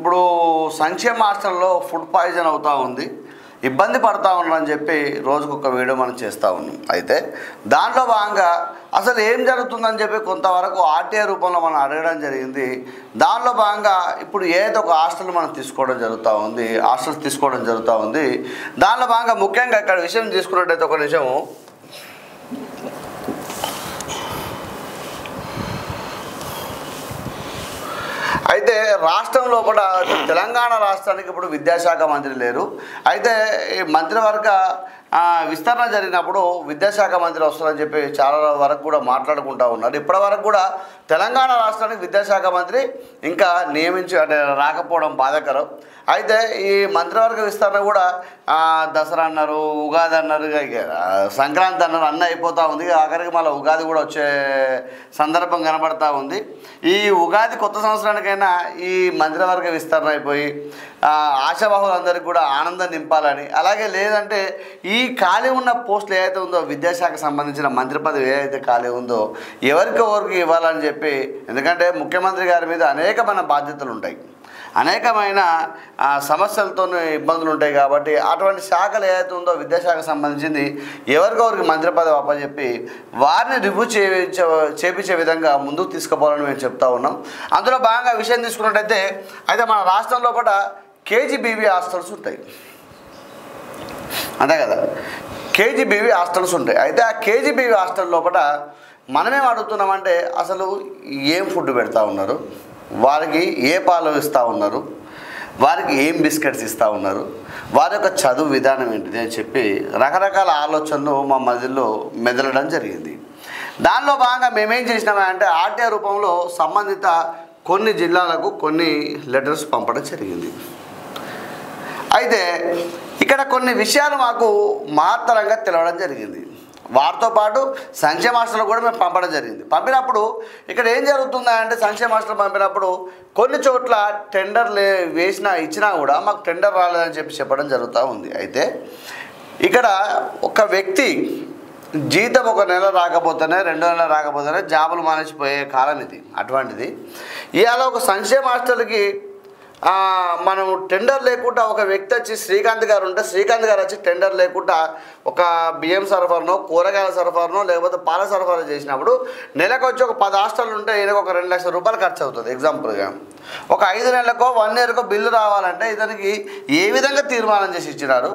ఇప్పుడు సంక్షేమ హాస్టల్లో ఫుడ్ పాయిజన్ అవుతూ ఉంది, ఇబ్బంది పడతా ఉన్నారని చెప్పి రోజుకొక వీడియో మనం చేస్తూ ఉన్నాం. అయితే దాంట్లో భాగంగా అసలు ఏం జరుగుతుందని చెప్పి కొంతవరకు ఆర్టీఐ రూపంలో మనం అడగడం జరిగింది. దాంట్లో భాగంగా ఇప్పుడు ఏదో ఒక హాస్టల్ మనం తీసుకోవడం జరుగుతూ ఉంది, హాస్టల్స్ తీసుకోవడం జరుగుతూ ఉంది. దాంట్లో భాగంగా ముఖ్యంగా ఇక్కడ విషయం తీసుకున్నట్టయితే ఒక నిమిషం, అయితే రాష్ట్రం లోపల తెలంగాణ రాష్ట్రానికి ఇప్పుడు విద్యాశాఖ మంత్రి లేరు. అయితే ఈ మంత్రివర్గ విస్తరణ జరిగినప్పుడు విద్యాశాఖ మంత్రి వస్తారని చెప్పి చాలా వరకు కూడా మాట్లాడుకుంటూ ఉన్నారు. ఇప్పటి వరకు కూడా తెలంగాణ రాష్ట్రానికి విద్యాశాఖ మంత్రి ఇంకా రాకపోవడం బాధాకరం. అయితే ఈ మంత్రివర్గ విస్తరణ కూడా దసరా అన్నారు, ఉగాది అన్నారు, సంక్రాంతి అన్నారు, అన్నీ అయిపోతూ ఉంది. ఆఖరికి మళ్ళీ ఉగాది కూడా వచ్చే సందర్భం కనబడతా ఉంది. ఈ ఉగాది కొత్త సంవత్సరానికైనా ఈ మంత్రివర్గ విస్తరణ అయిపోయి ఆశావాహులందరికీ కూడా ఆనందం నింపాలని, అలాగే లేదంటే ఈ ఖాళీ ఉన్న పోస్టులు ఏదైతే ఉందో విద్యాశాఖ సంబంధించిన మంత్రి పదవి ఏదైతే ఖాళీ ఉందో ఎవరికి ఇవ్వాలని చెప్పి, ఎందుకంటే ముఖ్యమంత్రి గారి మీద అనేకమైన బాధ్యతలు ఉంటాయి, అనేకమైన సమస్యలతో ఇబ్బందులు ఉంటాయి. కాబట్టి అటువంటి శాఖలు ఏదైతే ఉందో విద్యాశాఖ సంబంధించింది ఎవరికొరికి మంత్రి పదవి అప్పచెప్పి వారిని రివ్యూ చేపించే విధంగా ముందుకు తీసుకుపోవాలని మేము చెప్తా ఉన్నాం. అందులో భాగంగా విషయం తీసుకున్నట్టయితే అయితే మన రాష్ట్రం లోపల కేజీబీవీ హాస్టల్స్ ఉంటాయి, అంతే కదా, కేజీబీవీ హాస్టల్స్ ఉంటాయి. అయితే ఆ కేజీబీవీ హాస్టల్ లోపల మనమేం అడుగుతున్నామంటే అసలు ఏం ఫుడ్ పెడతా ఉన్నారు, వారికి ఏ పాలు ఇస్తూ ఉన్నారు, వారికి ఏం బిస్కెట్స్ ఇస్తూ ఉన్నారు, వారి యొక్క చదువు విధానం ఏంటిది అని చెప్పి రకరకాల ఆలోచనలు మా మధ్యలో మెదలడం జరిగింది. దానిలో భాగంగా మేమేం చేసినామంటే ఆర్టీఐ రూపంలో సంబంధిత కొన్ని జిల్లాలకు కొన్ని లెటర్స్ పంపడం జరిగింది. అయితే ఇక్కడ కొన్ని విషయాలు మాకు మహత్తరంగా తెలవడం జరిగింది. వారితో పాటు సంక్షేమ హాస్టల్ కూడా మేము పంపడం జరిగింది. పంపినప్పుడు ఇక్కడ ఏం జరుగుతుందంటే సంక్షేమ హాస్టల్ పంపినప్పుడు కొన్ని చోట్ల టెండర్లు ఇచ్చినా కూడా మాకు టెండర్ రాలేదని చెప్పడం జరుగుతూ ఉంది. అయితే ఇక్కడ ఒక వ్యక్తి జీతం ఒక నెల రాకపోతేనే 2 నెలలు రాకపోతేనే జాబులు మానేసిపోయే కాలం ఇది. అటువంటిది ఇవాళ ఒక సంక్షేమ హాస్టల్కి మనం టెండర్ లేకుండా ఒక వ్యక్తి వచ్చి శ్రీకాంత్ గారు ఉంటే శ్రీకాంత్ గారు వచ్చి టెండర్ లేకుండా ఒక బియ్యం సరఫరానో కూరగాయల సరఫరానో లేకపోతే పాల సరఫరా చేసినప్పుడు నెలకు వచ్చి ఒక 10 హాస్టల్ ఉంటే ఈయనకు ఒక 2 లక్షల రూపాయలు ఖర్చు అవుతుంది. ఎగ్జాంపుల్గా ఒక 5 నెలలకో 1 ఇయర్కో బిల్లు రావాలంటే ఇతనికి ఏ విధంగా తీర్మానం చేసి ఇచ్చినారు.